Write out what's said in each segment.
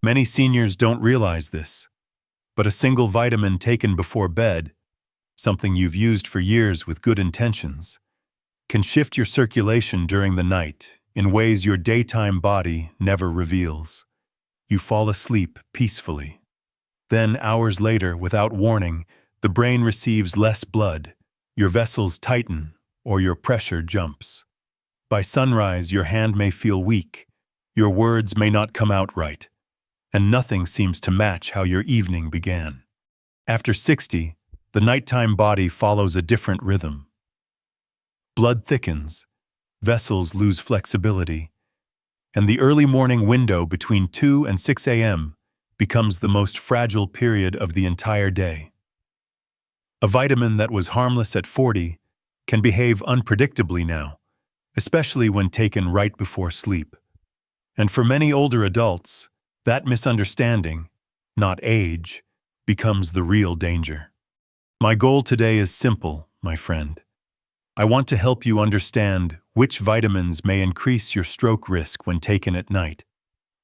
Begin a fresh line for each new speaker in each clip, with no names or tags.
Many seniors don't realize this, but a single vitamin taken before bed, something you've used for years with good intentions, can shift your circulation during the night in ways your daytime body never reveals. You fall asleep peacefully. Then, hours later, without warning, the brain receives less blood, your vessels tighten, or your pressure jumps. By sunrise, your hand may feel weak, your words may not come out right, and nothing seems to match how your evening began. After 60, the nighttime body follows a different rhythm. Blood thickens, vessels lose flexibility, and the early morning window between 2 and 6 a.m. becomes the most fragile period of the entire day. A vitamin that was harmless at 40 can behave unpredictably now, especially when taken right before sleep. And for many older adults, that misunderstanding, not age, becomes the real danger. My goal today is simple, my friend. I want to help you understand which vitamins may increase your stroke risk when taken at night,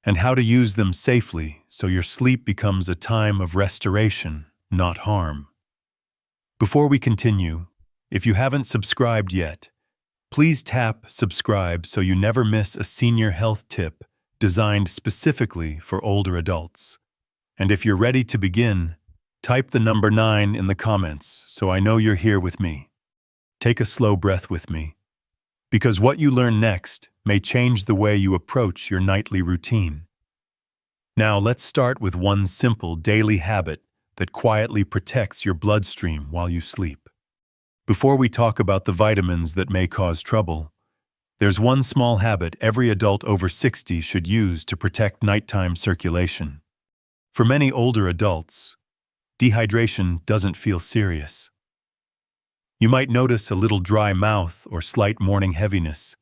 and how to use them safely so your sleep becomes a time of restoration, not harm. Before we continue, if you haven't subscribed yet, please tap subscribe so you never miss a senior health tip designed specifically for older adults. And if you're ready to begin, type the number 9 in the comments so I know you're here with me. Take a slow breath with me, because what you learn next may change the way you approach your nightly routine. Now let's start with one simple daily habit that quietly protects your bloodstream while you sleep. Before we talk about the vitamins that may cause trouble, there's one small habit every adult over 60 should use to protect nighttime circulation. For many older adults, dehydration doesn't feel serious. You might notice a little dry mouth or slight morning heaviness,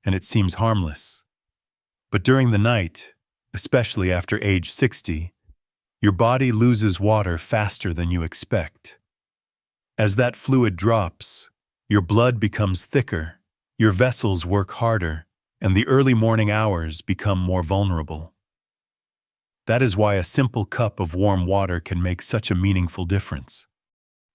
and it seems harmless. But during the night, especially after age 60, your body loses water faster than you expect. As that fluid drops, your blood becomes thicker, your vessels work harder, and the early morning hours become more vulnerable. That is why a simple cup of warm water can make such a meaningful difference.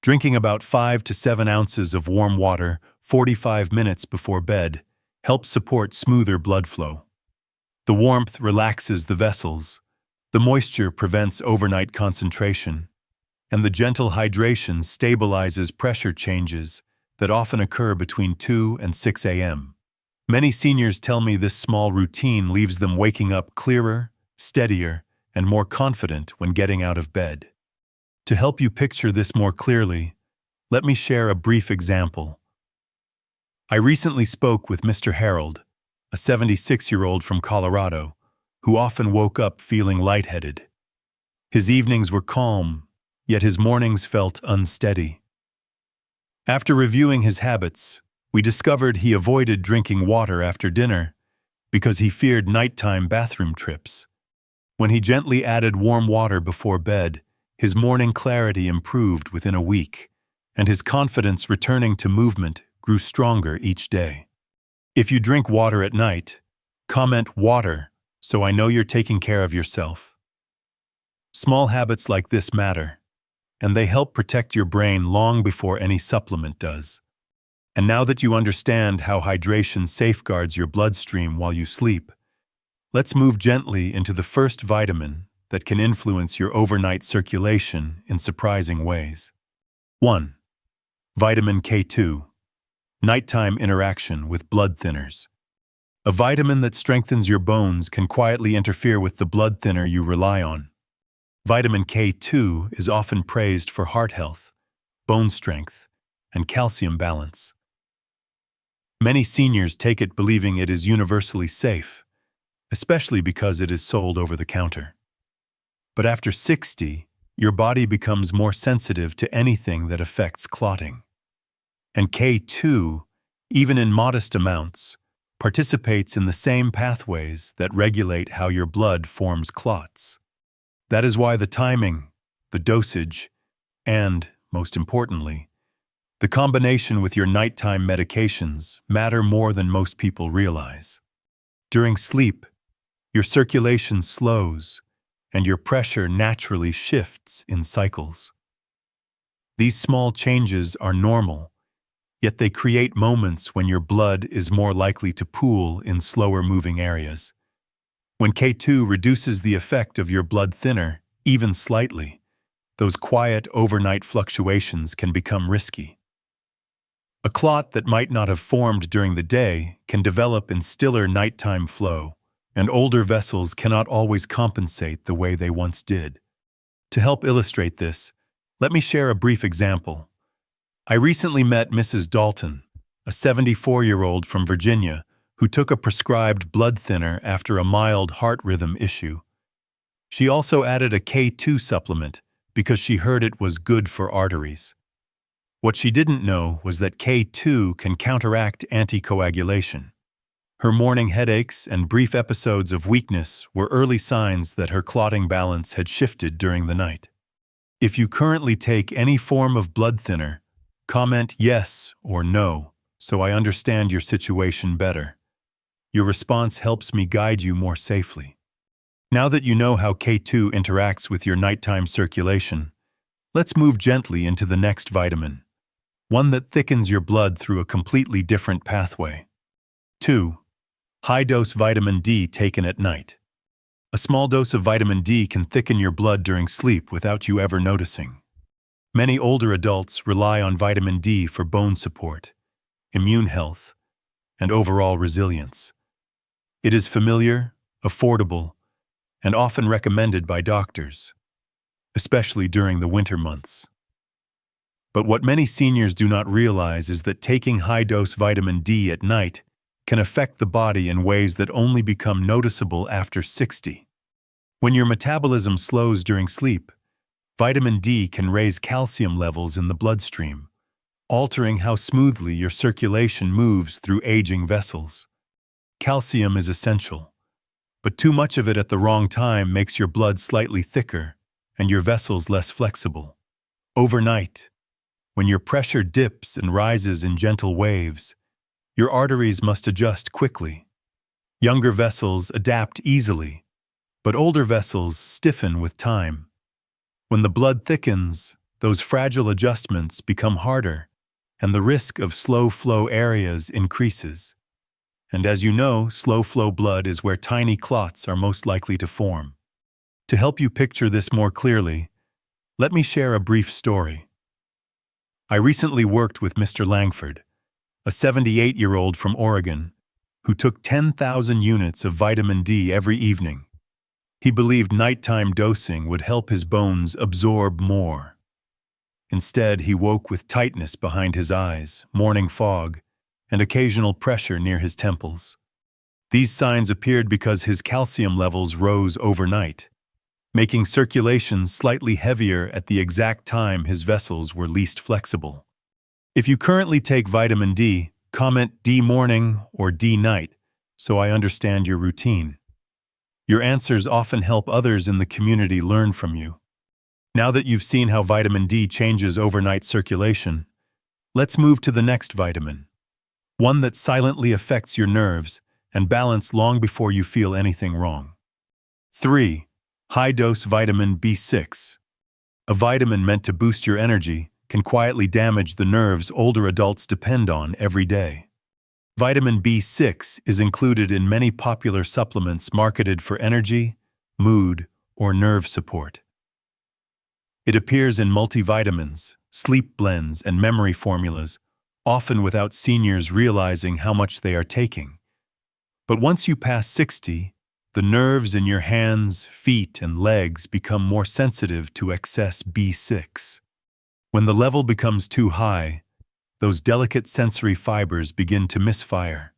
Drinking about 5 to 7 ounces of warm water 45 minutes before bed helps support smoother blood flow. The warmth relaxes the vessels, the moisture prevents overnight concentration, and the gentle hydration stabilizes pressure changes that often occur between 2 and 6 a.m. Many seniors tell me this small routine leaves them waking up clearer, steadier, and more confident when getting out of bed. To help you picture this more clearly, let me share a brief example. I recently spoke with Mr. Harold, a 76-year-old from Colorado, who often woke up feeling lightheaded. His evenings were calm, yet his mornings felt unsteady. After reviewing his habits, we discovered he avoided drinking water after dinner because he feared nighttime bathroom trips. When he gently added warm water before bed, his morning clarity improved within a week, and his confidence returning to movement grew stronger each day. If you drink water at night, comment "water" so I know you're taking care of yourself. Small habits like this matter, and they help protect your brain long before any supplement does. And now that you understand how hydration safeguards your bloodstream while you sleep, let's move gently into the first vitamin that can influence your overnight circulation in surprising ways. 1. Vitamin K2. Nighttime interaction with blood thinners. A vitamin that strengthens your bones can quietly interfere with the blood thinner you rely on. Vitamin K2 is often praised for heart health, bone strength, and calcium balance. Many seniors take it believing it is universally safe, especially because it is sold over the counter. But after 60, your body becomes more sensitive to anything that affects clotting. And K2, even in modest amounts, participates in the same pathways that regulate how your blood forms clots. That is why the timing, the dosage, and, most importantly, the combination with your nighttime medications matter more than most people realize. During sleep, your circulation slows, and your pressure naturally shifts in cycles. These small changes are normal, yet they create moments when your blood is more likely to pool in slower-moving areas. When K2 reduces the effect of your blood thinner, even slightly, those quiet overnight fluctuations can become risky. A clot that might not have formed during the day can develop in stiller nighttime flow, and older vessels cannot always compensate the way they once did. To help illustrate this, let me share a brief example. I recently met Mrs. Dalton, a 74-year-old from Virginia, who took a prescribed blood thinner after a mild heart rhythm issue. She also added a K2 supplement because she heard it was good for arteries. What she didn't know was that K2 can counteract anticoagulation. Her morning headaches and brief episodes of weakness were early signs that her clotting balance had shifted during the night. If you currently take any form of blood thinner, comment yes or no so I understand your situation better. Your response helps me guide you more safely. Now that you know how K2 interacts with your nighttime circulation, let's move gently into the next vitamin, one that thickens your blood through a completely different pathway. 2. High-dose vitamin D taken at night. A small dose of vitamin D can thicken your blood during sleep without you ever noticing. Many older adults rely on vitamin D for bone support, immune health, and overall resilience. It is familiar, affordable, and often recommended by doctors, especially during the winter months. But what many seniors do not realize is that taking high-dose vitamin D at night can affect the body in ways that only become noticeable after 60. When your metabolism slows during sleep, vitamin D can raise calcium levels in the bloodstream, altering how smoothly your circulation moves through aging vessels. Calcium is essential, but too much of it at the wrong time makes your blood slightly thicker and your vessels less flexible. Overnight, when your pressure dips and rises in gentle waves, your arteries must adjust quickly. Younger vessels adapt easily, but older vessels stiffen with time. When the blood thickens, those fragile adjustments become harder, and the risk of slow-flow areas increases. And as you know, slow-flow blood is where tiny clots are most likely to form. To help you picture this more clearly, let me share a brief story. I recently worked with Mr. Langford, a 78-year-old from Oregon, who took 10,000 units of vitamin D every evening. He believed nighttime dosing would help his bones absorb more. Instead, he woke with tightness behind his eyes, morning fog, and occasional pressure near his temples. These signs appeared because his calcium levels rose overnight, making circulation slightly heavier at the exact time his vessels were least flexible. If you currently take vitamin D, comment D morning or D night so I understand your routine. Your answers often help others in the community learn from you. Now that you've seen how vitamin D changes overnight circulation, let's move to the next vitamin, one that silently affects your nerves and balance long before you feel anything wrong. 3. High-dose vitamin B6. A vitamin meant to boost your energy can quietly damage the nerves older adults depend on every day. Vitamin B6 is included in many popular supplements marketed for energy, mood, or nerve support. It appears in multivitamins, sleep blends, and memory formulas, often without seniors realizing how much they are taking. But once you pass 60, the nerves in your hands, feet, and legs become more sensitive to excess B6. When the level becomes too high, those delicate sensory fibers begin to misfire,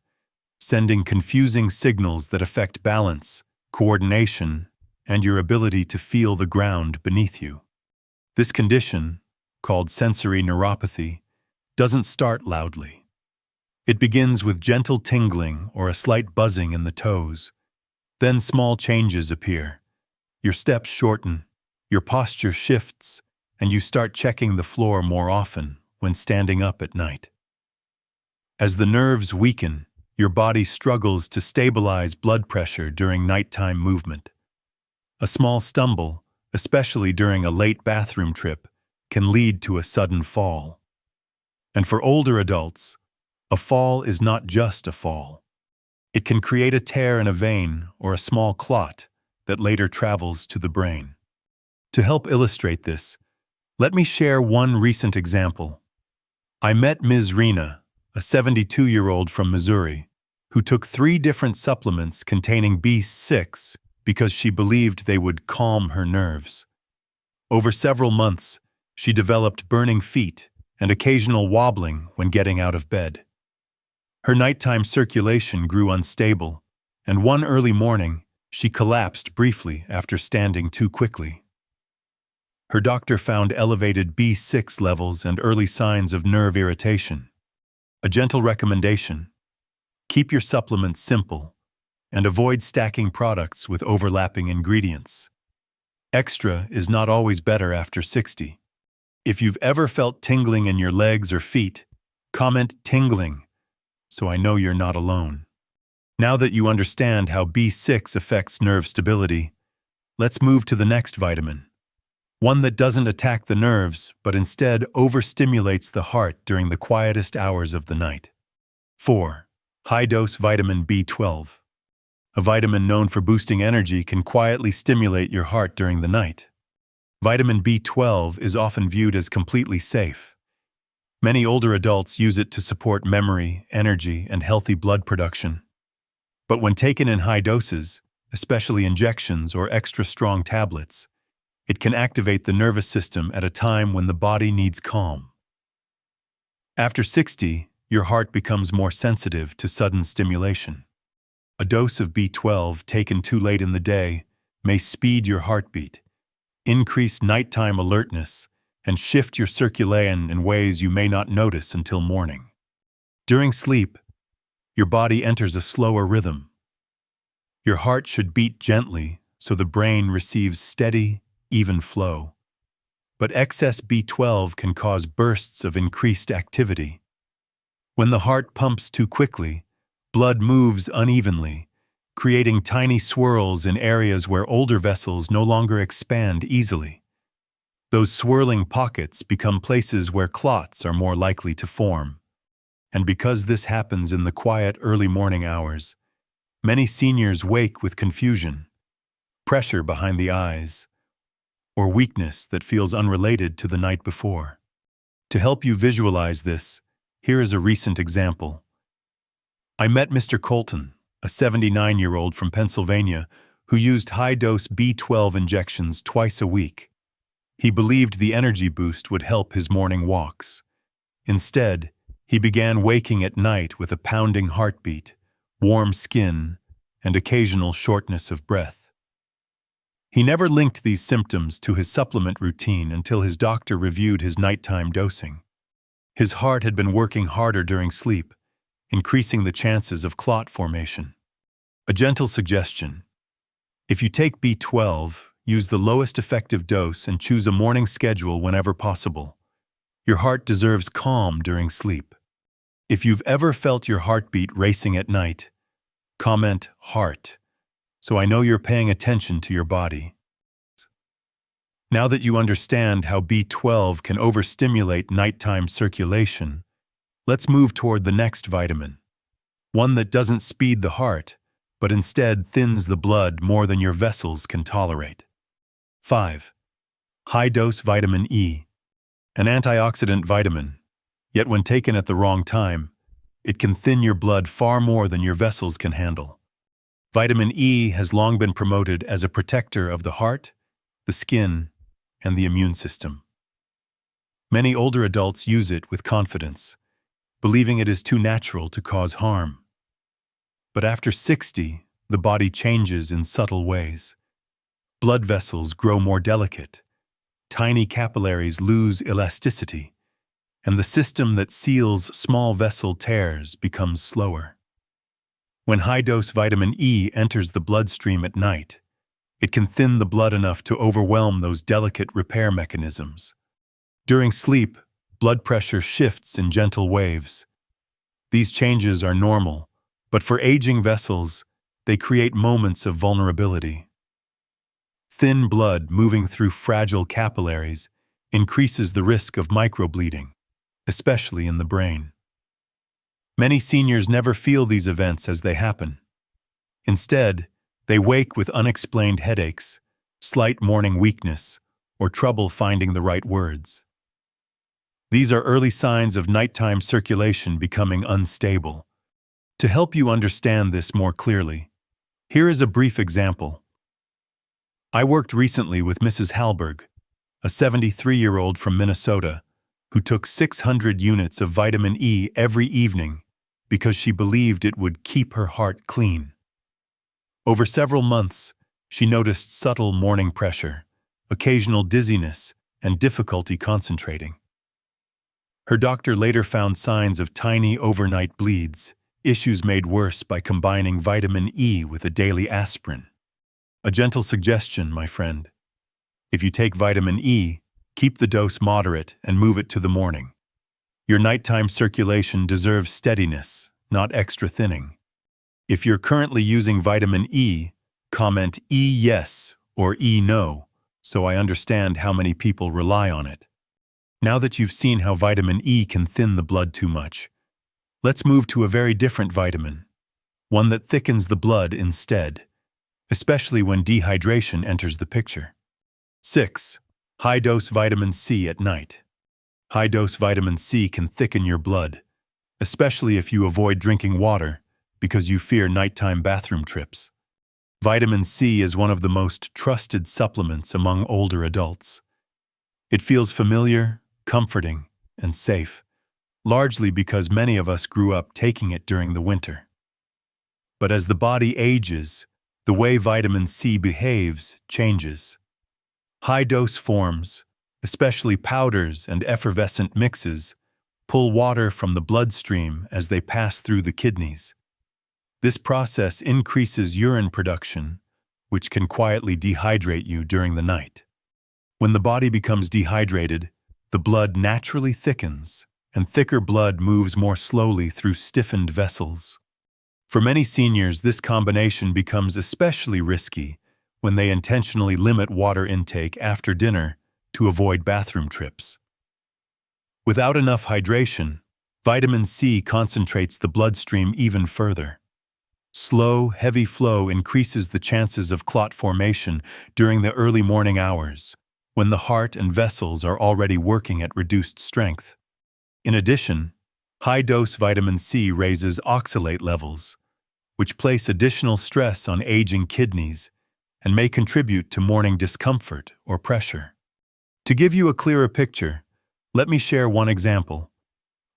sending confusing signals that affect balance, coordination, and your ability to feel the ground beneath you. This condition, called sensory neuropathy, doesn't start loudly. It begins with gentle tingling or a slight buzzing in the toes. Then small changes appear. Your steps shorten, your posture shifts, and you start checking the floor more often when standing up at night. As the nerves weaken, your body struggles to stabilize blood pressure during nighttime movement. A small stumble, especially during a late bathroom trip, can lead to a sudden fall. And for older adults, a fall is not just a fall. It can create a tear in a vein or a small clot that later travels to the brain. To help illustrate this, let me share one recent example. I met Ms. Rena, a 72-year-old from Missouri, who took 3 different supplements containing B6 because she believed they would calm her nerves. Over several months, she developed burning feet and occasional wobbling when getting out of bed. Her nighttime circulation grew unstable, and one early morning, she collapsed briefly after standing too quickly. Her doctor found elevated B6 levels and early signs of nerve irritation. A gentle recommendation: keep your supplements simple and avoid stacking products with overlapping ingredients. Extra is not always better after 60. If you've ever felt tingling in your legs or feet, comment "tingling" so I know you're not alone. Now that you understand how B6 affects nerve stability, let's move to the next vitamin. One that doesn't attack the nerves, but instead overstimulates the heart during the quietest hours of the night. 4. High-dose vitamin B12. A vitamin known for boosting energy can quietly stimulate your heart during the night. Vitamin B12 is often viewed as completely safe. Many older adults use it to support memory, energy, and healthy blood production. But when taken in high doses, especially injections or extra strong tablets, it can activate the nervous system at a time when the body needs calm. After 60, your heart becomes more sensitive to sudden stimulation. A dose of B12 taken too late in the day may speed your heartbeat, increase nighttime alertness, and shift your circulation in ways you may not notice until morning. During sleep, your body enters a slower rhythm. Your heart should beat gently so the brain receives steady, even flow. But excess B12 can cause bursts of increased activity. When the heart pumps too quickly, blood moves unevenly, creating tiny swirls in areas where older vessels no longer expand easily. Those swirling pockets become places where clots are more likely to form. And because this happens in the quiet early morning hours, many seniors wake with confusion, pressure behind the eyes, or weakness that feels unrelated to the night before. To help you visualize this, here is a recent example. I met Mr. Colton, a 79-year-old from Pennsylvania, who used high-dose B12 injections twice a week. He believed the energy boost would help his morning walks. Instead, he began waking at night with a pounding heartbeat, warm skin, and occasional shortness of breath. He never linked these symptoms to his supplement routine until his doctor reviewed his nighttime dosing. His heart had been working harder during sleep, increasing the chances of clot formation. A gentle suggestion: if you take B12, use the lowest effective dose and choose a morning schedule whenever possible. Your heart deserves calm during sleep. If you've ever felt your heartbeat racing at night, comment "heart" so I know you're paying attention to your body. Now that you understand how B12 can overstimulate nighttime circulation, let's move toward the next vitamin, one that doesn't speed the heart, but instead thins the blood more than your vessels can tolerate. 5. High-dose vitamin E. An antioxidant vitamin, yet when taken at the wrong time, it can thin your blood far more than your vessels can handle. Vitamin E has long been promoted as a protector of the heart, the skin, and the immune system. Many older adults use it with confidence, believing it is too natural to cause harm. But after 60, the body changes in subtle ways. Blood vessels grow more delicate, tiny capillaries lose elasticity, and the system that seals small vessel tears becomes slower. When high-dose vitamin E enters the bloodstream at night, it can thin the blood enough to overwhelm those delicate repair mechanisms. During sleep, blood pressure shifts in gentle waves. These changes are normal, but for aging vessels, they create moments of vulnerability. Thin blood moving through fragile capillaries increases the risk of microbleeding, especially in the brain. Many seniors never feel these events as they happen. Instead, they wake with unexplained headaches, slight morning weakness, or trouble finding the right words. These are early signs of nighttime circulation becoming unstable. To help you understand this more clearly, here is a brief example. I worked recently with Mrs. Halberg, a 73-year-old from Minnesota, who took 600 units of vitamin E every evening because she believed it would keep her heart clean. Over several months, she noticed subtle morning pressure, occasional dizziness, and difficulty concentrating. Her doctor later found signs of tiny overnight bleeds, issues made worse by combining vitamin E with a daily aspirin. A gentle suggestion, my friend. If you take vitamin E, keep the dose moderate and move it to the morning. Your nighttime circulation deserves steadiness, not extra thinning. If you're currently using vitamin E, comment E yes or E no, so I understand how many people rely on it. Now that you've seen how vitamin E can thin the blood too much, let's move to a very different vitamin, one that thickens the blood instead, especially when dehydration enters the picture. 6. High-dose vitamin C at night. High-dose vitamin C can thicken your blood, especially if you avoid drinking water because you fear nighttime bathroom trips. Vitamin C is one of the most trusted supplements among older adults. It feels familiar, comforting, and safe, largely because many of us grew up taking it during the winter. But as the body ages, the way vitamin C behaves changes. High-dose forms, especially powders and effervescent mixes, pull water from the bloodstream as they pass through the kidneys. This process increases urine production, which can quietly dehydrate you during the night. When the body becomes dehydrated, the blood naturally thickens, and thicker blood moves more slowly through stiffened vessels. For many seniors, this combination becomes especially risky when they intentionally limit water intake after dinner to avoid bathroom trips. Without enough hydration, vitamin C concentrates the bloodstream even further. Slow, heavy flow increases the chances of clot formation during the early morning hours, when the heart and vessels are already working at reduced strength. In addition, high-dose vitamin C raises oxalate levels, which place additional stress on aging kidneys and may contribute to morning discomfort or pressure. To give you a clearer picture, let me share one example.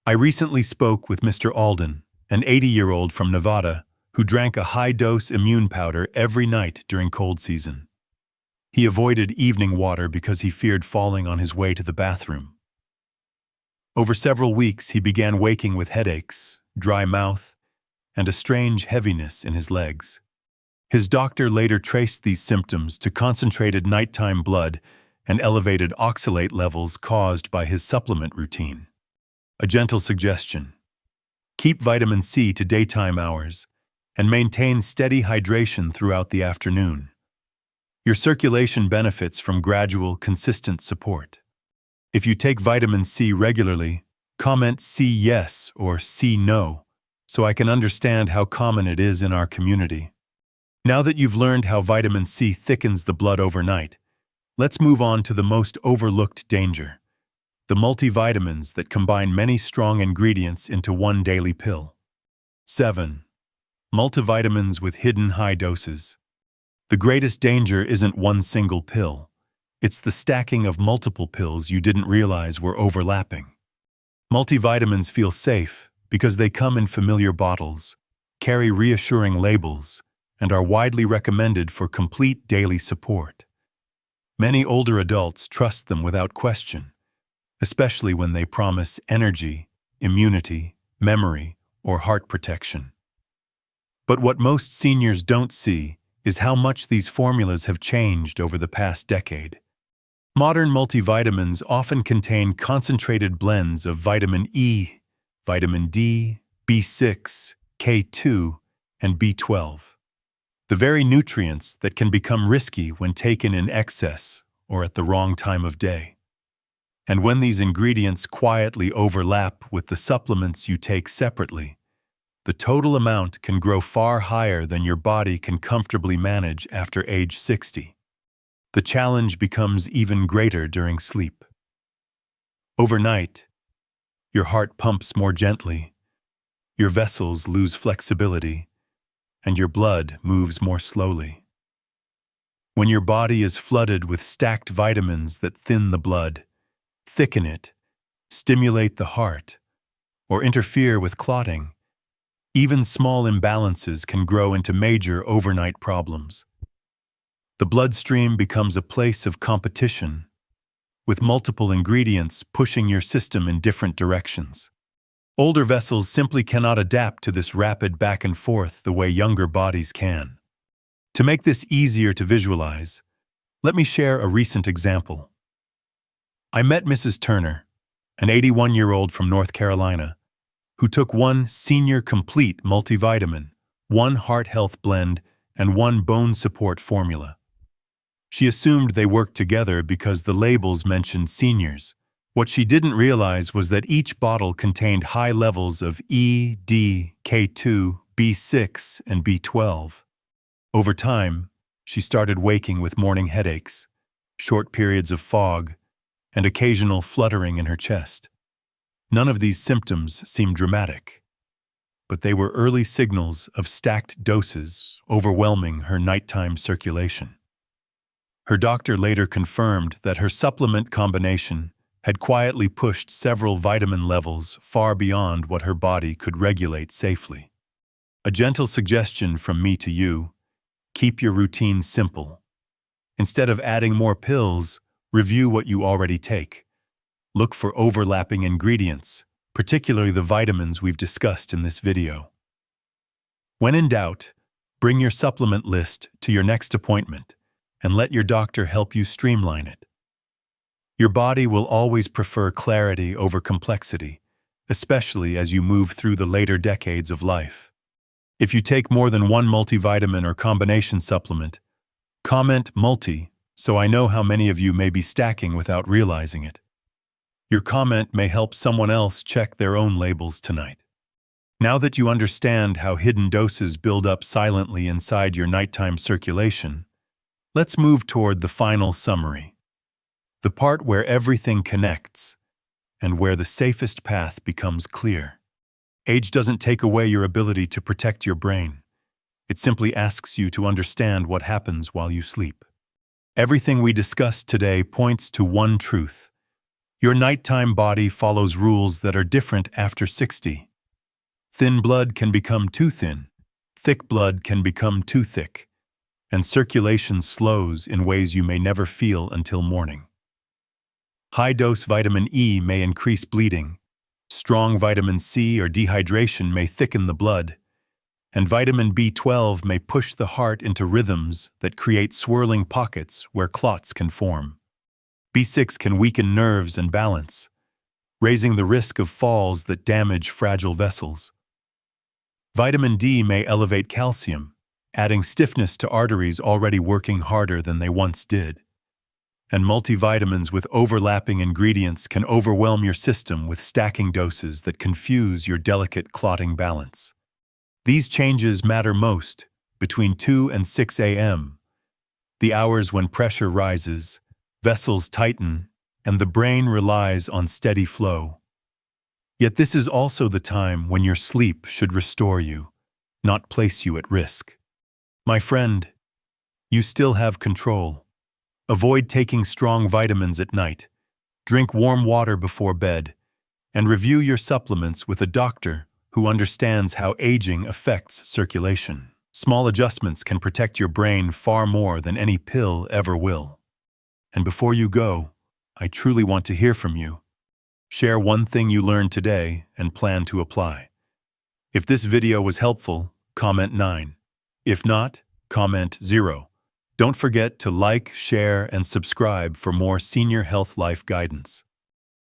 I recently spoke with Mr. Alden, an 80-year-old from Nevada, who drank a high-dose immune powder every night during cold season. He avoided evening water because he feared falling on his way to the bathroom. Over several weeks, he began waking with headaches, dry mouth, and a strange heaviness in his legs. His doctor later traced these symptoms to concentrated nighttime blood and elevated oxalate levels caused by his supplement routine. A gentle suggestion: keep vitamin C to daytime hours and maintain steady hydration throughout the afternoon. Your circulation benefits from gradual, consistent support. If you take vitamin C regularly, comment C yes or C no, so I can understand how common it is in our community. Now that you've learned how vitamin C thickens the blood overnight, let's move on to the most overlooked danger: the multivitamins that combine many strong ingredients into one daily pill. 7. Multivitamins with hidden high doses. The greatest danger isn't one single pill. It's the stacking of multiple pills you didn't realize were overlapping. Multivitamins feel safe because they come in familiar bottles, carry reassuring labels, and are widely recommended for complete daily support. Many older adults trust them without question, especially when they promise energy, immunity, memory, or heart protection. But what most seniors don't see is how much these formulas have changed over the past decade. Modern multivitamins often contain concentrated blends of vitamin E, vitamin D, B6, K2, and B12. the very nutrients that can become risky when taken in excess or at the wrong time of day. And when these ingredients quietly overlap with the supplements you take separately, the total amount can grow far higher than your body can comfortably manage after age 60. The challenge becomes even greater during sleep. Overnight, your heart pumps more gently, your vessels lose flexibility, and your blood moves more slowly. When your body is flooded with stacked vitamins that thin the blood, thicken it, stimulate the heart, or interfere with clotting, even small imbalances can grow into major overnight problems. The bloodstream becomes a place of competition, with multiple ingredients pushing your system in different directions. Older vessels simply cannot adapt to this rapid back and forth the way younger bodies can. To make this easier to visualize, let me share a recent example. I met Mrs. Turner, an 81-year-old from North Carolina, who took one senior complete multivitamin, one heart health blend, and one bone support formula. She assumed they worked together because the labels mentioned seniors. What she didn't realize was that each bottle contained high levels of E, D, K2, B6, and B12. Over time, she started waking with morning headaches, short periods of fog, and occasional fluttering in her chest. None of these symptoms seemed dramatic, but they were early signals of stacked doses overwhelming her nighttime circulation. Her doctor later confirmed that her supplement combination had quietly pushed several vitamin levels far beyond what her body could regulate safely. A gentle suggestion from me to you: keep your routine simple. Instead of adding more pills, review what you already take. Look for overlapping ingredients, particularly the vitamins we've discussed in this video. When in doubt, bring your supplement list to your next appointment and let your doctor help you streamline it. Your body will always prefer clarity over complexity, especially as you move through the later decades of life. If you take more than one multivitamin or combination supplement, comment multi so I know how many of you may be stacking without realizing it. Your comment may help someone else check their own labels tonight. Now that you understand how hidden doses build up silently inside your nighttime circulation, let's move toward the final summary, the part where everything connects and where the safest path becomes clear. Age doesn't take away your ability to protect your brain. It simply asks you to understand what happens while you sleep. Everything we discussed today points to one truth. Your nighttime body follows rules that are different after 60. Thin blood can become too thin, thick blood can become too thick, and circulation slows in ways you may never feel until morning. High-dose vitamin E may increase bleeding, strong vitamin C or dehydration may thicken the blood, and vitamin B12 may push the heart into rhythms that create swirling pockets where clots can form. B6 can weaken nerves and balance, raising the risk of falls that damage fragile vessels. Vitamin D may elevate calcium, adding stiffness to arteries already working harder than they once did. And multivitamins with overlapping ingredients can overwhelm your system with stacking doses that confuse your delicate clotting balance. These changes matter most between 2 and 6 a.m., the hours when pressure rises, vessels tighten, and the brain relies on steady flow. Yet this is also the time when your sleep should restore you, not place you at risk. My friend, you still have control. Avoid taking strong vitamins at night, drink warm water before bed, and review your supplements with a doctor who understands how aging affects circulation. Small adjustments can protect your brain far more than any pill ever will. And before you go, I truly want to hear from you. Share one thing you learned today and plan to apply. If this video was helpful, comment 9. If not, comment 0. Don't forget to like, share, and subscribe for more senior health life guidance.